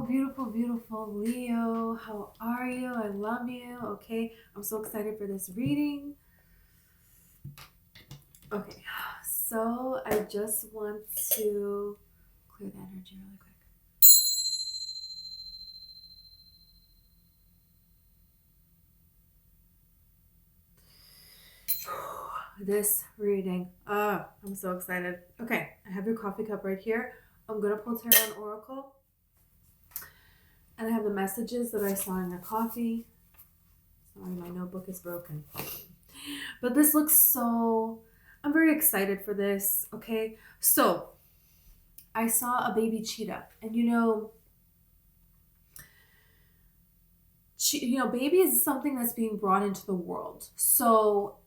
beautiful, beautiful Leo. How are you? I love you. Okay, I'm so excited for this reading. Okay, so I just want to clear the energy really quick. This reading. I'm so excited. Okay, I have your coffee cup right here. I'm going to pull Tarot and Oracle. And I have the messages that I saw in your coffee. Sorry, my notebook is broken. But this looks so... I'm very excited for this, okay? So, I saw a baby cheetah. And you know, baby is something that's being brought into the world. So,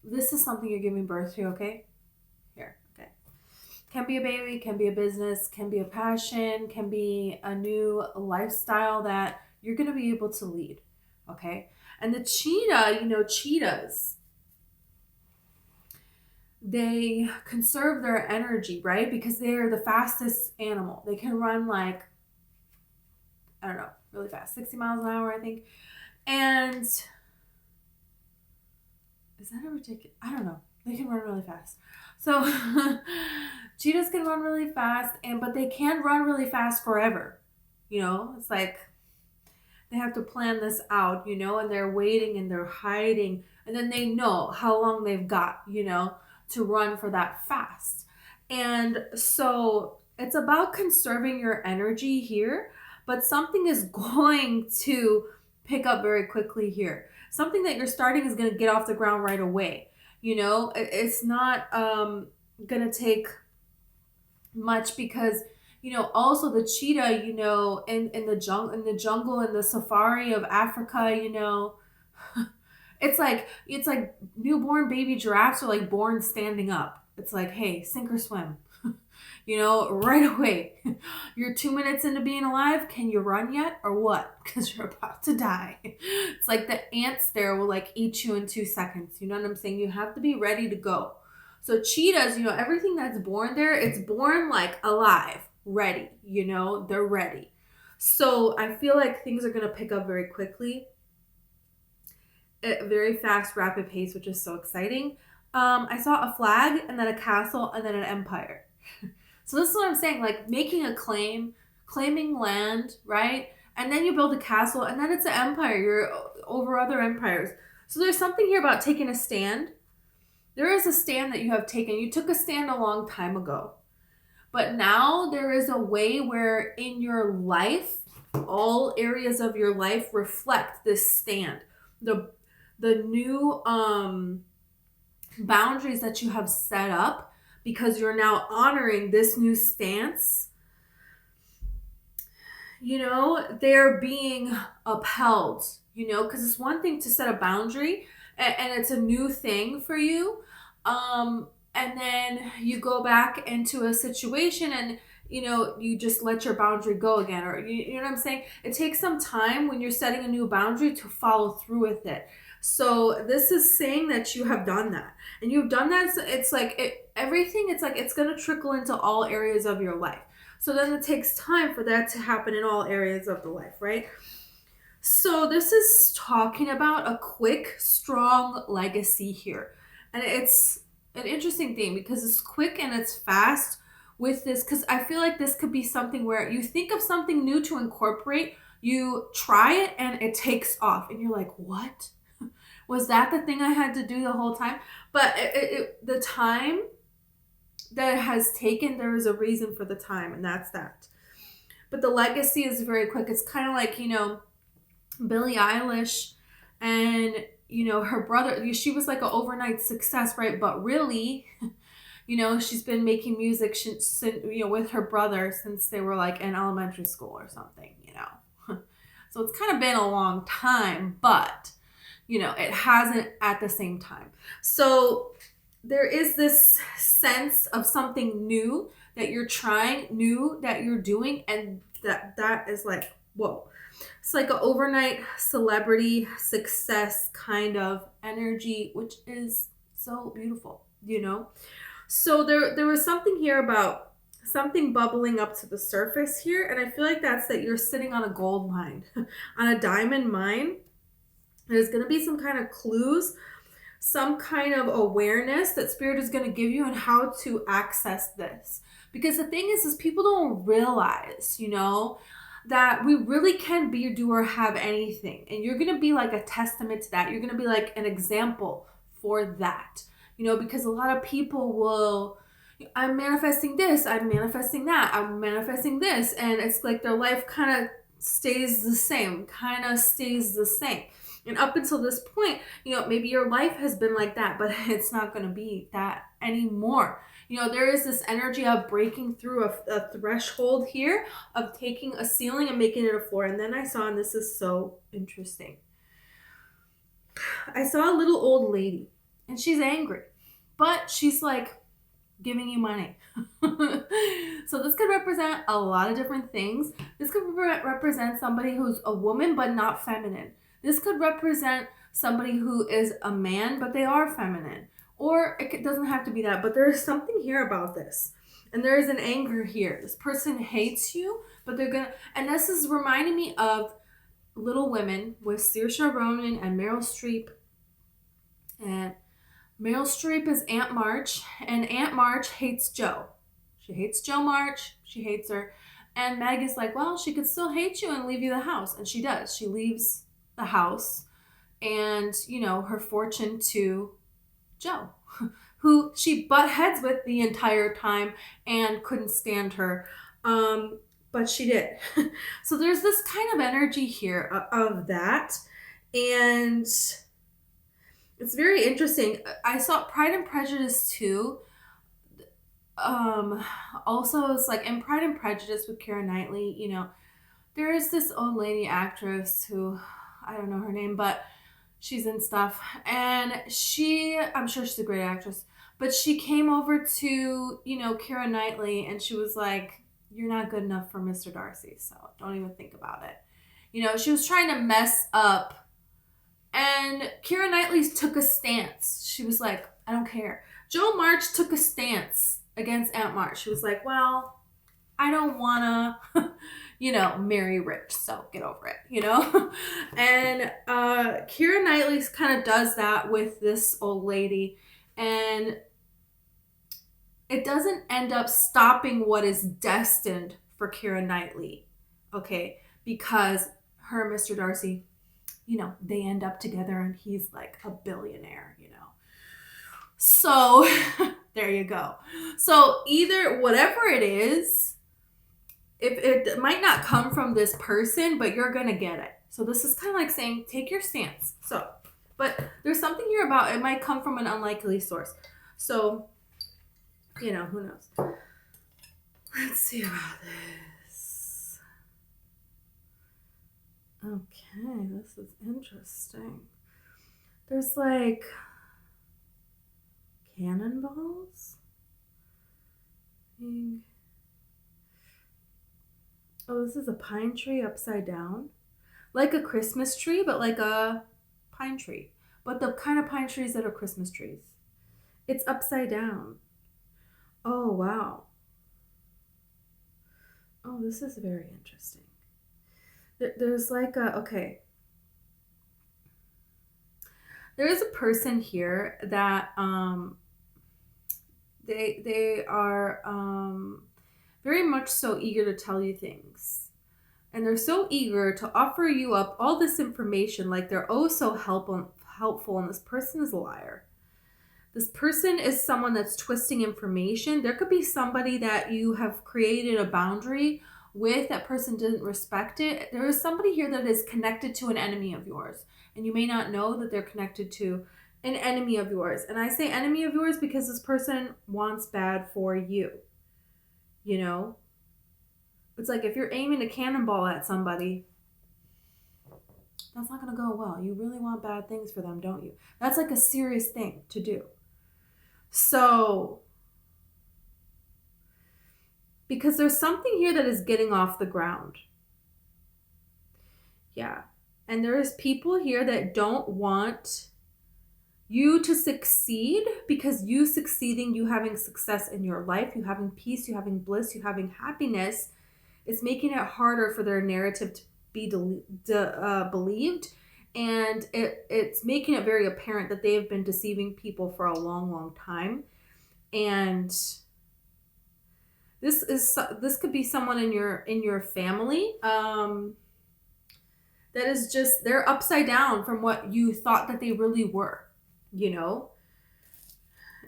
this is something you're giving birth to, okay? Here, okay. Can be a baby, can be a business, can be a passion, can be a new lifestyle that you're going to be able to lead, okay? And the cheetah, cheetahs, they conserve their energy, right? Because they're the fastest animal. They can run like, I don't know, really fast, 60 miles an hour, I think. And is that a ridiculous? I don't know. They can run really fast. So cheetahs can run really fast, but they can't run really fast forever. It's like they have to plan this out, and they're waiting and they're hiding, and then they know how long they've got, to run for that fast. And so it's about conserving your energy here, but something is going to pick up very quickly here. Something that you're starting is going to get off the ground right away. It's not going to take much because, also the cheetah, in the jungle, in the safari of Africa, it's like newborn baby giraffes are like born standing up. It's like, hey, sink or swim. Right away. You're 2 minutes into being alive. Can you run yet or what? Because you're about to die. It's like the ants there will like eat you in 2 seconds. You know what I'm saying? You have to be ready to go. So cheetahs, everything that's born there, it's born like alive, ready. They're ready. So I feel like things are going to pick up very quickly. At a very fast, rapid pace, which is so exciting. I saw a flag and then a castle and then an empire. So this is what I'm saying, like making a claim, claiming land, right? And then you build a castle and then it's an empire. You're over other empires. So there's something here about taking a stand. There is a stand that you have taken. You took a stand a long time ago. But now there is a way where in your life, all areas of your life reflect this stand. The new boundaries that you have set up, because you're now honoring this new stance, they're being upheld, because it's one thing to set a boundary and it's a new thing for you. And then you go back into a situation and, you just let your boundary go again, or you know what I'm saying? It takes some time when you're setting a new boundary to follow through with it. So this is saying that you have done that. And you've done that, so it's like everything, it's like it's going to trickle into all areas of your life. So then it takes time for that to happen in all areas of the life, right? So this is talking about a quick, strong legacy here. And it's an interesting thing because it's quick and it's fast with this, because I feel like this could be something where you think of something new to incorporate, you try it and it takes off and you're like, what? Was that the thing I had to do the whole time? But the time that it has taken, there is a reason for the time, and that's that. But the legacy is very quick. It's kind of like, Billie Eilish and, her brother. She was like an overnight success, right? But really, she's been making music since, with her brother since they were like in elementary school or something, So it's kind of been a long time, but it hasn't at the same time. So there is this sense of something new that you're trying, new that you're doing, and that is like, whoa. It's like an overnight celebrity success kind of energy, which is so beautiful, So there was something here about something bubbling up to the surface here. And I feel like that's that you're sitting on a gold mine, on a diamond mine. There's going to be some kind of clues, some kind of awareness that Spirit is going to give you on how to access this. Because the thing is people don't realize, you know, that we really can be, do, or have anything. And you're going to be like a testament to that. You're going to be like an example for that, you know, because a lot of people will, I'm manifesting this, I'm manifesting that, I'm manifesting this. And it's like their life kind of stays the same. And up until this point, you know, maybe your life has been like that, but it's not going to be that anymore. You know, there is this energy of breaking through a threshold here, of taking a ceiling and making it a floor. And then I saw, and this is so interesting, I saw a little old lady, and she's angry, but she's like giving you money. So this could represent a lot of different things. This could represent somebody who's a woman, but not feminine. This could represent somebody who is a man, but they are feminine. Or it doesn't have to be that, but there's something here about this. And there is an anger here. This person hates you, but they're going to, and this is reminding me of Little Women with Saoirse Ronan and Meryl Streep. And Meryl Streep is Aunt March, and Aunt March hates Joe. She hates Joe March. She hates her. And Meg is like, well, she could still hate you and leave you the house. And she does. She leaves the house and, you know, her fortune to Joe, who she butt heads with the entire time and couldn't stand her. But she did. So there's this kind of energy here of that. And it's very interesting. I saw Pride and Prejudice too. Also, it's like in Pride and Prejudice with Keira Knightley, you know, there is this old lady actress who, I don't know her name, but she's in stuff. And I'm sure she's a great actress, but she came over to, you know, Keira Knightley, and she was like, you're not good enough for Mr. Darcy, so don't even think about it. You know, she was trying to mess up. And Keira Knightley took a stance. She was like, I don't care. Jo March took a stance against Aunt March. She was like, well, I don't want to, you know, marry rich, so get over it, you know? And Keira Knightley kind of does that with this old lady. And it doesn't end up stopping what is destined for Keira Knightley, okay? Because her and Mr. Darcy, you know, they end up together and he's like a billionaire, you know? So there you go. So either whatever it is, if it might not come from this person, but you're going to get it. So this is kind of like saying, take your stance. So, but there's something here about it might come from an unlikely source. So, you know, who knows? Let's see about this. Okay, this is interesting. There's like cannonballs. Oh, this is a pine tree upside down. Like a Christmas tree, but like a pine tree. But the kind of pine trees that are Christmas trees. It's upside down. Oh, wow. Oh, this is very interesting. There's like okay. There is a person here that they are very much so eager to tell you things. And they're so eager to offer you up all this information, like they're oh so helpful, and this person is a liar. This person is someone that's twisting information. There could be somebody that you have created a boundary with. That person didn't respect it. There is somebody here that is connected to an enemy of yours. And you may not know that they're connected to an enemy of yours. And I say enemy of yours because this person wants bad for you. You know? It's like if you're aiming a cannonball at somebody, that's not going to go well. You really want bad things for them, don't you? That's like a serious thing to do. So, because there's something here that is getting off the ground. Yeah. And there's people here that don't want you to succeed, because you succeeding, you having success in your life, you having peace, you having bliss, you having happiness, is making it harder for their narrative to be believed. And it's making it very apparent that they have been deceiving people for a long, long time. And this could be someone in your family that is just, they're upside down from what you thought that they really were, you know?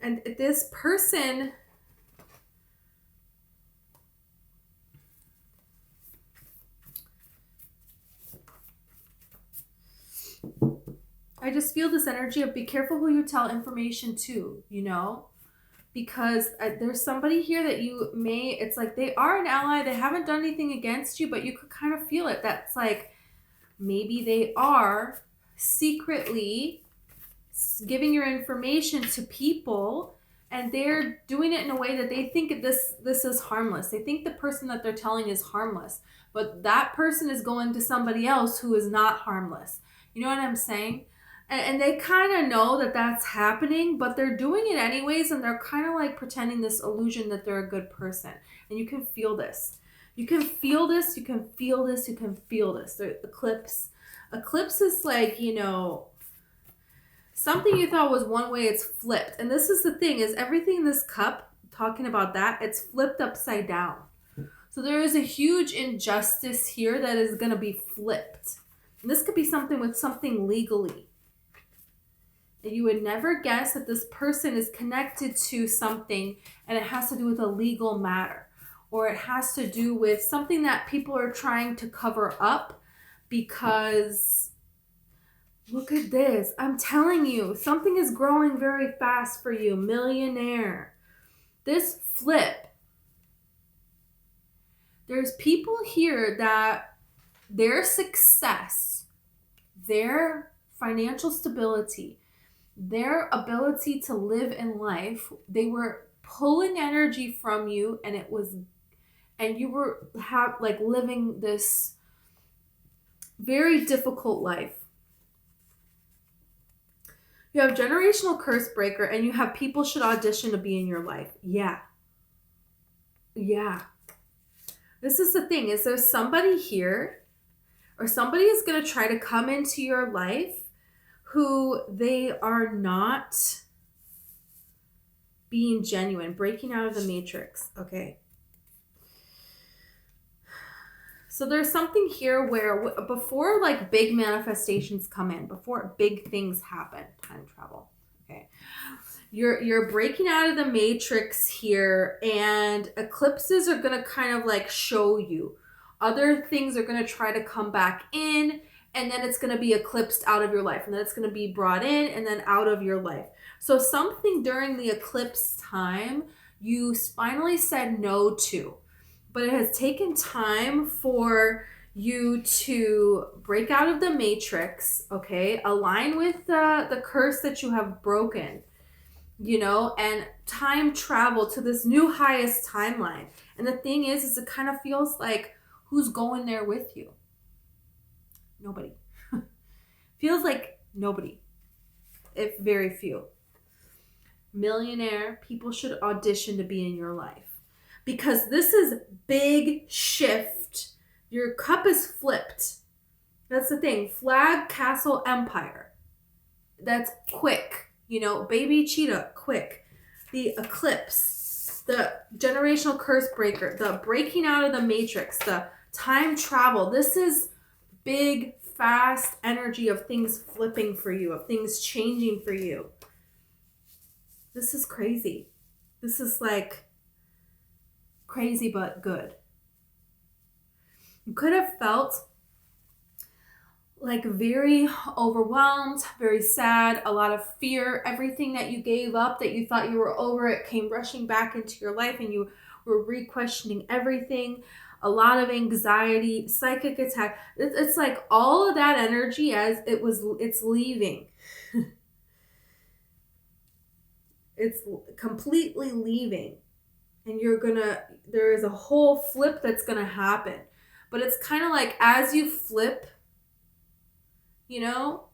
And this person, I just feel this energy of be careful who you tell information to, you know? Because there's somebody here that you may, it's like they are an ally, they haven't done anything against you, but you could kind of feel it. That's like, maybe they are secretly giving your information to people, and they're doing it in a way that they think this is harmless. They think the person that they're telling is harmless, but that person is going to somebody else who is not harmless. You know what I'm saying? And they kind of know that that's happening, but they're doing it anyways, and they're kind of like pretending this illusion that they're a good person. And you can feel this. You can feel this, you can feel this, you can feel this. The eclipse. Eclipse is like, you know, something you thought was one way, it's flipped. And this is the thing, is everything in this cup, talking about that, it's flipped upside down. So there is a huge injustice here that is going to be flipped. And this could be something with something legally. And you would never guess that this person is connected to something and it has to do with a legal matter. Or it has to do with something that people are trying to cover up, because look at this. I'm telling you, something is growing very fast for you. Millionaire. This flip. There's people here that their success, their financial stability, their ability to live in life, they were pulling energy from you, and you were living this very difficult life. You have generational curse breaker, and you have people should audition to be in your life. Yeah. This is the thing, is there's somebody here, or somebody is going to try to come into your life who they are not being genuine, breaking out of the matrix. Okay. So there's something here where before like big manifestations come in, before big things happen, time travel, okay, you're breaking out of the matrix here, and eclipses are going to kind of like show you. Other things are going to try to come back in, and then it's going to be eclipsed out of your life, and then it's going to be brought in and then out of your life. So something during the eclipse time you finally said no to. But it has taken time for you to break out of the matrix, okay? Align with the curse that you have broken, you know, and time travel to this new highest timeline. And the thing is it kind of feels like, who's going there with you? Nobody. Feels like nobody, if very few. Millionaire, people should audition to be in your life. Because this is big shift. Your cup is flipped. That's the thing. Flag, castle, empire. That's quick. You know, baby cheetah, quick. The eclipse, the generational curse breaker, the breaking out of the matrix, the time travel. This is big, fast energy of things flipping for you, of things changing for you. This is crazy. This is like crazy but good. You could have felt like very overwhelmed, very sad, a lot of fear. Everything that you gave up, that you thought you were over, it came rushing back into your life, and you were re-questioning everything. A lot of anxiety, psychic attack. It's like all of that energy it's leaving. It's completely leaving. And there is a whole flip that's going to happen. But it's kind of like as you flip, you know,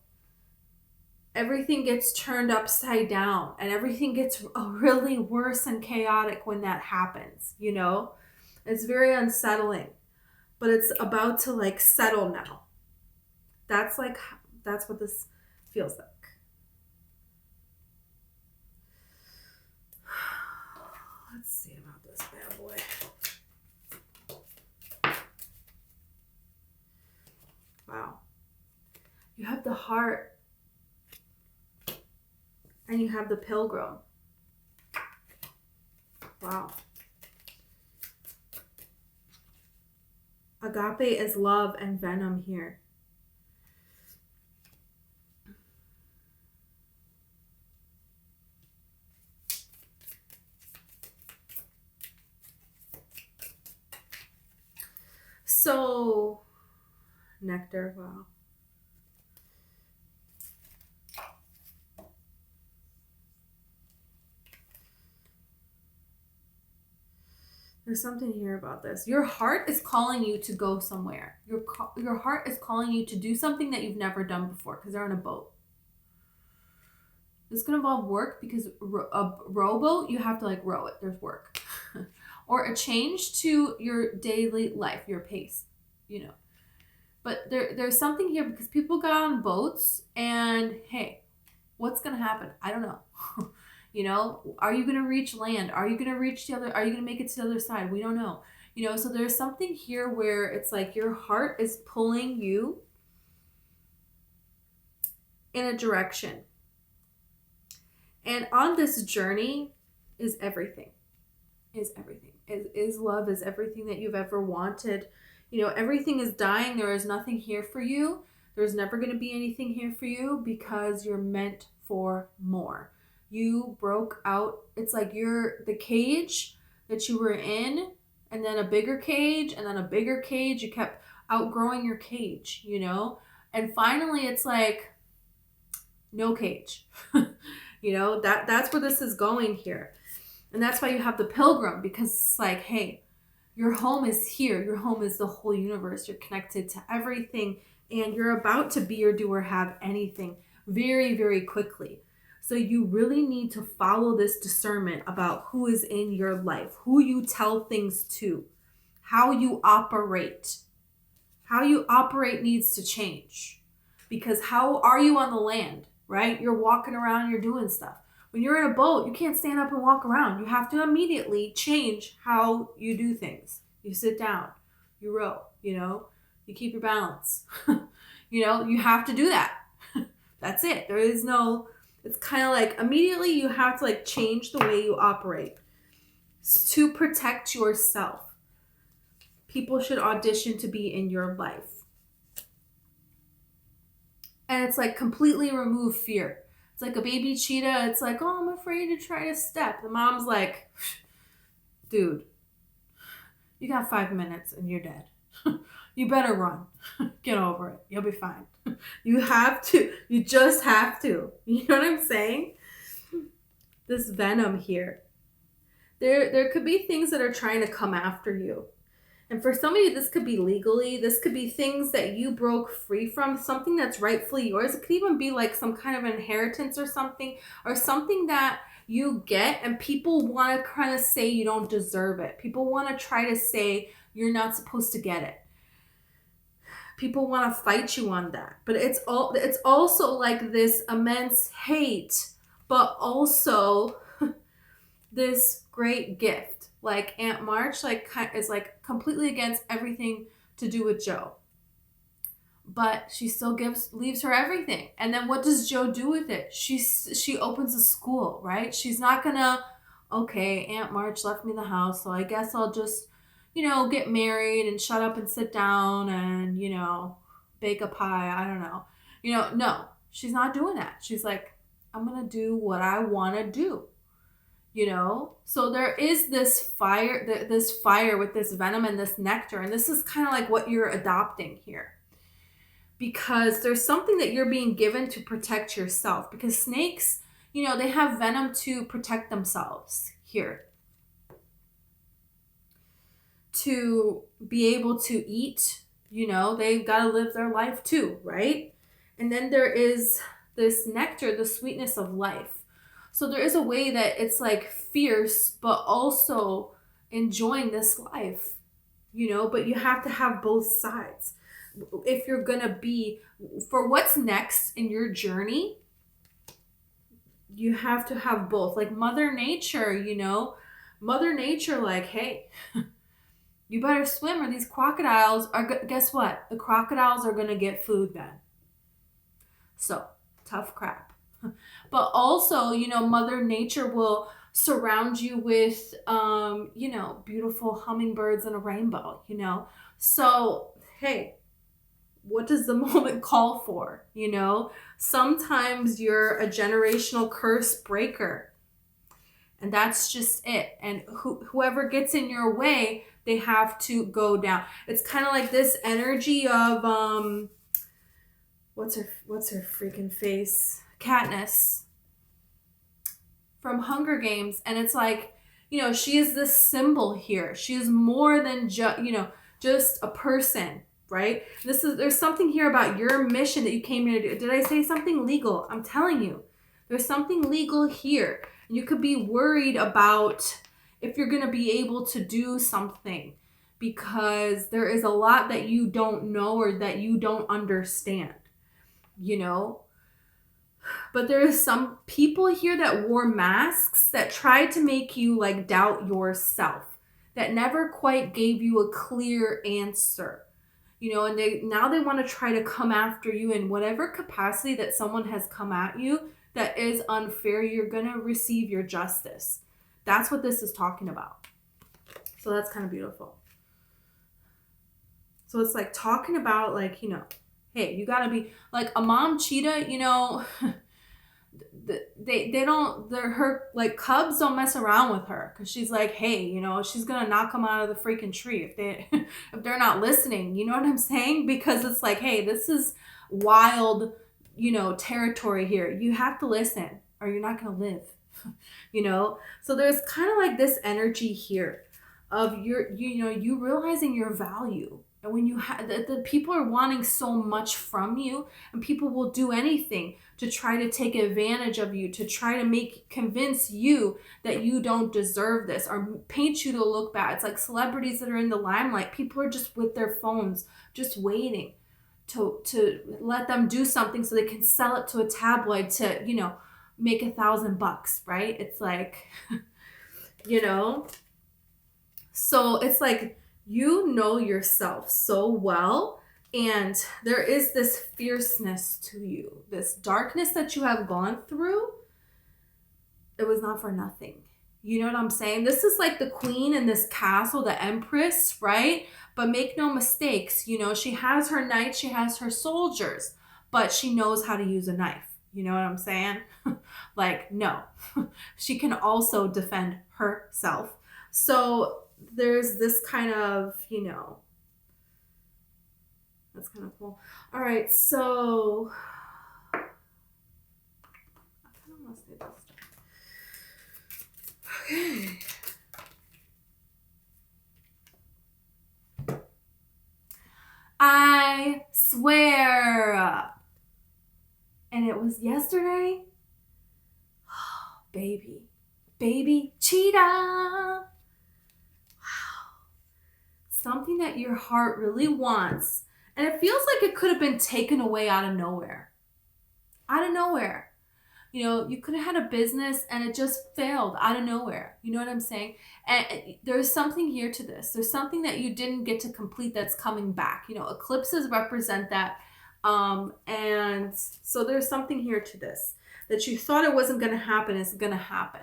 everything gets turned upside down and everything gets really worse and chaotic when that happens, you know? It's very unsettling, but it's about to like settle now. That's what this feels like. Let's see about this bad boy. Wow. You have the Heart. And you have the Pilgrim. Wow. Agape is love and venom here. So, nectar, wow. There's something here about this. Your heart is calling you to go somewhere. Your heart is calling you to do something that you've never done before because they're on a boat. This could involve work because a rowboat, you have to like row it. There's work. Or a change to your daily life, your pace, you know. But there's something here because people got on boats and hey, what's going to happen? I don't know. You know, are you going to reach land? Are you going to reach are you going to make it to the other side? We don't know. You know, so there's something here where it's like your heart is pulling you in a direction. And on this journey is everything. Is everything. Is love, is everything that you've ever wanted. You know, everything is dying. There is nothing here for you. There's never going to be anything here for you because you're meant for more. You broke out. It's like you're the cage that you were in, and then a bigger cage, and then a bigger cage. You kept outgrowing your cage, you know? And finally it's like, no cage. You know, that's where this is going here. And that's why you have the Pilgrim, because it's like, hey, your home is here. Your home is the whole universe. You're connected to everything, and you're about to be or do or have anything very, very quickly. So you really need to follow this discernment about who is in your life, who you tell things to, how you operate. How you operate needs to change, because how are you on the land, right? You're walking around, you're doing stuff. When you're in a boat, you can't stand up and walk around. You have to immediately change how you do things. You sit down, you row, you know, you keep your balance. You know, you have to do that. That's it. There is no, it's kind of like immediately you have to like change the way you operate to protect yourself. People should audition to be in your life. And it's like completely remove fear. It's like a baby cheetah. It's like, oh, I'm afraid to try to step. The mom's like, dude, you got 5 minutes and you're dead. You better run. Get over it. You'll be fine. You have to. You just have to. You know what I'm saying? This venom here. There could be things that are trying to come after you. And for some of you, this could be legally. This could be things that you broke free from, something that's rightfully yours. It could even be like some kind of inheritance or something that you get and people want to kind of say you don't deserve it. People want to try to say you're not supposed to get it. People want to fight you on that. But it's also like this immense hate, but also this great gift. Like Aunt March is like completely against everything to do with Joe. But she still leaves her everything. And then what does Joe do with it? She opens a school, right? She's not gonna, okay, Aunt March left me the house, so I guess I'll just, you know, get married and shut up and sit down and, you know, bake a pie. I don't know. You know, no, she's not doing that. She's like, I'm gonna do what I want to do. You know, so there is this fire with this venom and this nectar, and this is kind of like what you're adopting here, because there's something that you're being given to protect yourself, because snakes, you know, they have venom to protect themselves here, to be able to eat, you know, they've got to live their life too, right? And then there is this nectar, the sweetness of life. So there is a way that it's like fierce, but also enjoying this life, you know, but you have to have both sides. If you're going to be, for what's next in your journey, you have to have both. Like Mother Nature, you know, Mother Nature, like, hey, you better swim or these crocodiles are, guess what? The crocodiles are going to get food then. So, tough crap. But also, you know, Mother Nature will surround you with, you know, beautiful hummingbirds and a rainbow, you know. So, hey, what does the moment call for, you know? Sometimes you're a generational curse breaker. And that's just it. And whoever gets in your way, they have to go down. It's kind of like this energy of, what's her freaking face? Katniss from Hunger Games. And it's like, you know, she is this symbol here. She is more than just a person, right? There's something here about your mission that you came here to do. Did I say something legal? I'm telling you, there's something legal here. You could be worried about if you're going to be able to do something because there is a lot that you don't know or that you don't understand, you know? But there is some people here that wore masks that tried to make you like doubt yourself, that never quite gave you a clear answer, you know, and now they want to try to come after you in whatever capacity that someone has come at you that is unfair. You're going to receive your justice. That's what this is talking about. So that's kind of beautiful. So it's like talking about like, you know, hey, you got to be like a mom cheetah, you know, her like cubs don't mess around with her because she's like, hey, you know, she's going to knock them out of the freaking tree if they're not listening. You know what I'm saying? Because it's like, hey, this is wild, you know, territory here. You have to listen or you're not going to live, you know? So there's kind of like this energy here of you realizing your value. And when you have the people are wanting so much from you, and people will do anything to try to take advantage of you, to try to convince you that you don't deserve this or paint you to look bad. It's like celebrities that are in the limelight. People are just with their phones, just waiting to let them do something so they can sell it to a tabloid to, you know, make $1,000, right? It's like, you know, so it's like, you know yourself so well, and there is this fierceness to you, this darkness that you have gone through. It was not for nothing. You know what I'm saying? This is like the queen in this castle, the empress, right? But make no mistakes, you know, she has her knights, she has her soldiers, but she knows how to use a knife. You know what I'm saying? Like, no, she can also defend herself. So there's this kind of, you know, that's kind of cool. All right, so I kind of want to say this stuff. Okay. I swear. And it was yesterday. Oh, baby cheetah. Something that your heart really wants. And it feels like it could have been taken away out of nowhere. Out of nowhere. You know, you could have had a business and it just failed out of nowhere. You know what I'm saying? And there's something here to this. There's something that you didn't get to complete that's coming back. You know, eclipses represent that. And so there's something here to this. That you thought it wasn't going to happen is going to happen.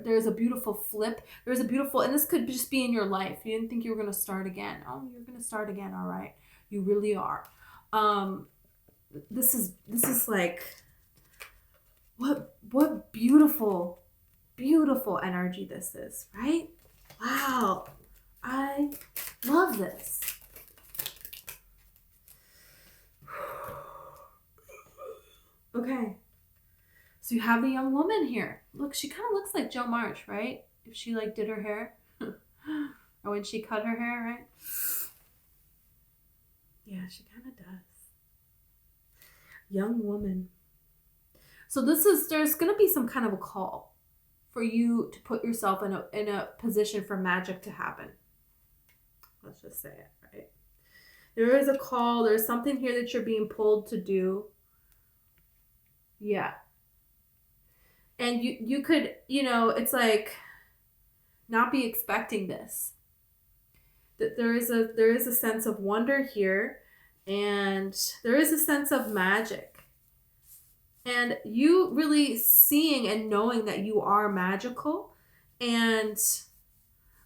There's a beautiful flip. And this could just be in your life. You didn't think you were going to start again. Oh, you're going to start again. All right. You really are. This is like, what beautiful energy this is, right? Wow. I love this. Okay. So you have the young woman here. Look, she kind of looks like Jo March, right? If she like did her hair. Or when she cut her hair, right? Yeah, she kind of does. Young woman. So there's going to be some kind of a call for you to put yourself in a position for magic to happen. Let's just say it, right? There is a call. There's something here that you're being pulled to do. Yeah. And you could, it's like not be expecting this. That there is a sense of wonder here, and there is a sense of magic. And you really seeing and knowing that you are magical, and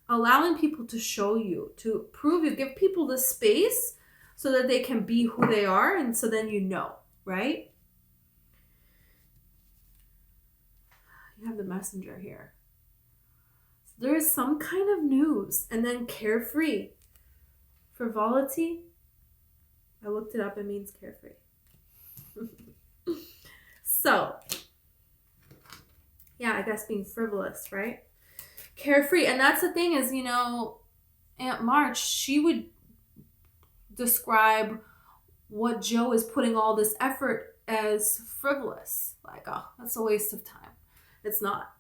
allowing people to show you, to prove you, give people the space so that they can be who they are, and so then right? You have the Messenger here. So there is some kind of news, and then carefree. Frivolity, I looked it up, it means carefree. So, yeah, I guess being frivolous, right? Carefree. And that's the thing is, Aunt March, she would describe what Joe is putting all this effort as frivolous. Like, oh, that's a waste of time. It's not.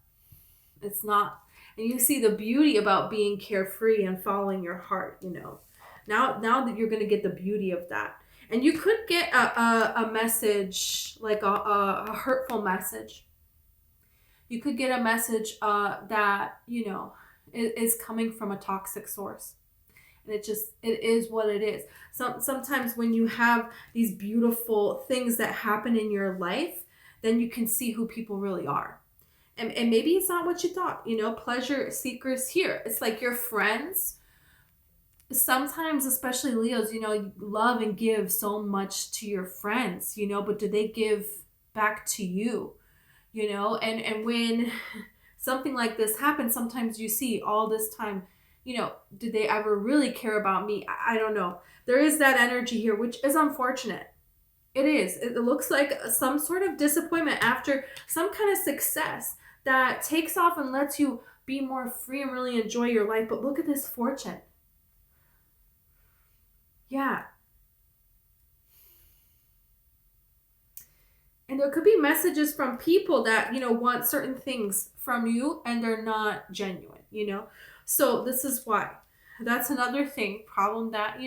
It's not. And you see the beauty about being carefree and following your heart, Now that you're going to get the beauty of that. And you could get a message, like a hurtful message. You could get a message that, is coming from a toxic source. And it is what it is. Sometimes when you have these beautiful things that happen in your life, then you can see who people really are. And maybe it's not what you thought, pleasure seekers here. It's like your friends. Sometimes, especially Leos, you love and give so much to your friends, but do they give back to you? And when something like this happens, sometimes you see all this time, did they ever really care about me? I don't know. There is that energy here, which is unfortunate. It is. It looks like some sort of disappointment after some kind of success that takes off and lets you be more free and really enjoy your life. But look at this fortune. Yeah. And there could be messages from people that, want certain things from you and they're not genuine, So this is why. That's another problem that,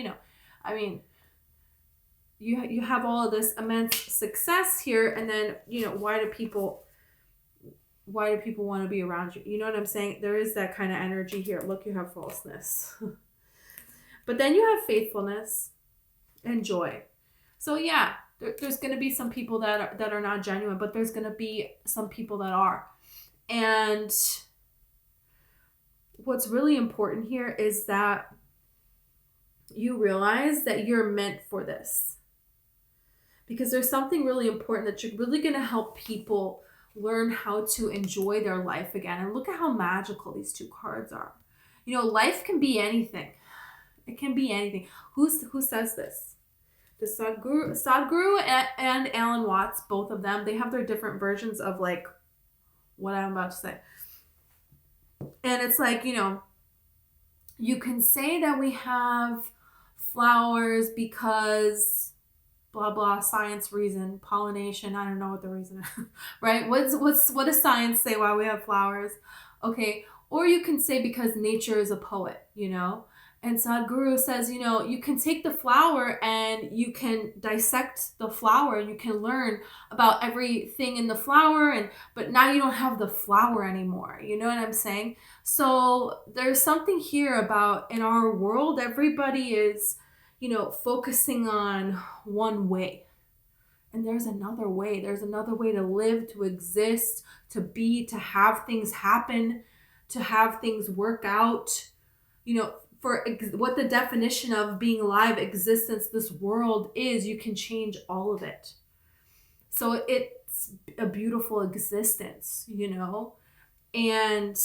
you have all of this immense success here, and then, why do people want to be around you? You know what I'm saying? There is that kind of energy here. Look, you have falseness. But then you have faithfulness and joy. So yeah, there's going to be some people that are not genuine, but there's going to be some people that are. And what's really important here is that you realize that you're meant for this. Because there's something really important that you're really going to help people learn how to enjoy their life again. And look at how magical these two cards are. Life can be anything. It can be anything. Who says this? The Sadhguru and Alan Watts, both of them, they have their different versions of like what I'm about to say. And it's like, you can say that we have flowers because blah, blah, science reason, pollination. I don't know what the reason is, right? What does science say why we have flowers? Okay. Or you can say because nature is a poet, And Sadhguru says, you can take the flower and you can dissect the flower. You can learn about everything in the flower, but now you don't have the flower anymore. You know what I'm saying? So there's something here about in our world, everybody is, focusing on one way. And there's another way. There's another way to live, to exist, to be, to have things happen, to have things work out, for what the definition of being alive, existence, this world is, you can change all of it. So it's a beautiful existence, and,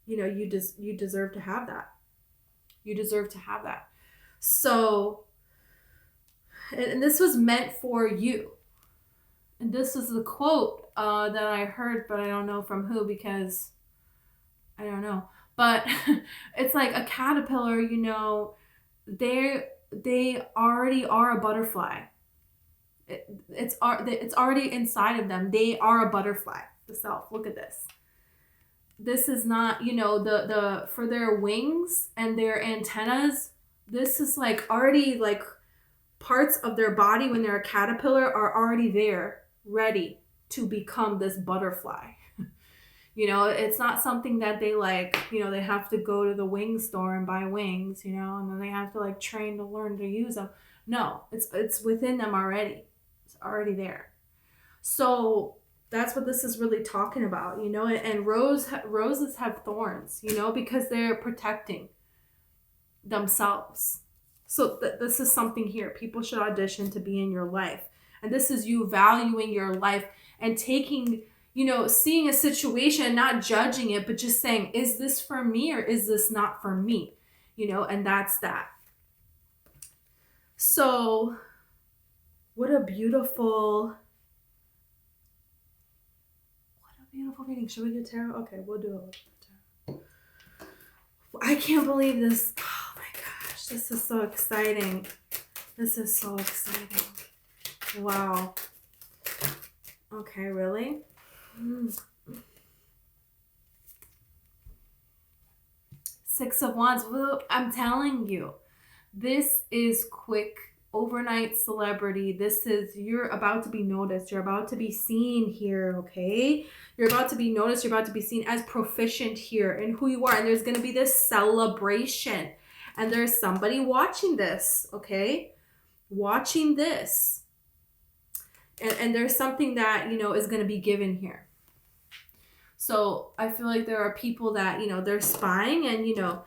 you deserve to have that. You deserve to have that. So, and this was meant for you. And this is the quote that I heard, but I don't know from who because I don't know. But it's like a caterpillar, they already are a butterfly. It's already inside of them. They are a butterfly, the self. Look at this. This is not, you know, the for their wings and their antennas, this is like already like parts of their body when they're a caterpillar are already there, ready to become this butterfly. You know, it's not something that they like, you know, they have to go to the wing store and buy wings, you know, and then they have to like train to learn to use them. No, it's within them already. It's already there. So that's what this is really talking about, you know, and roses have thorns, you know, because they're protecting themselves. So this is something here. People should audition to be in your life. And this is you valuing your life and taking, you know, seeing a situation, not judging it, but just saying, is this for me or is this not for me? You know, and that's that. So what a beautiful reading. Should we do tarot? Okay, we'll do it. Tarot. I can't believe this. Oh my gosh, this is so exciting. This is so exciting. Wow. Okay, really? Six of Wands. I'm telling you, this is quick. Overnight celebrity. This is, you're about to be noticed. You're about to be seen here, okay? You're about to be noticed. You're about to be seen as proficient here in who you are. And there's going to be this celebration. And there's somebody watching this, okay? Watching this. And there's something that, you know, is going to be given here. So I feel like there are people that, you know, they're spying and, you know,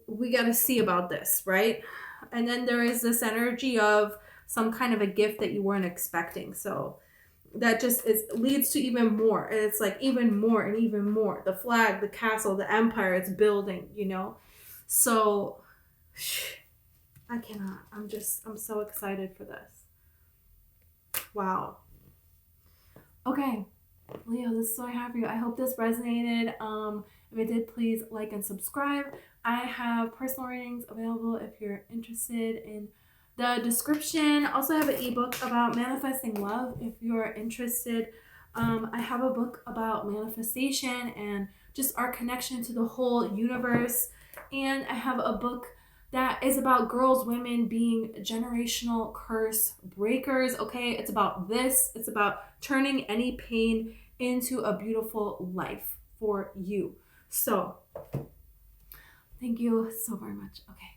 we got to see about this, right? And then there is this energy of some kind of a gift that you weren't expecting. So that just leads to even more. And it's like even more and even more. The flag, the castle, the empire, it's building, you know. So I cannot. I'm so excited for this. Wow. Okay. Leo, this is what I have for you. I hope this resonated. If it did, please like and subscribe. I have personal readings available if you're interested in the description. Also, I have an ebook about manifesting love if you're interested. I have a book about manifestation and just our connection to the whole universe. And I have a book that is about girls, women being generational curse breakers. Okay, it's about this. It's about turning any pain into a beautiful life for you. So thank you so very much. Okay.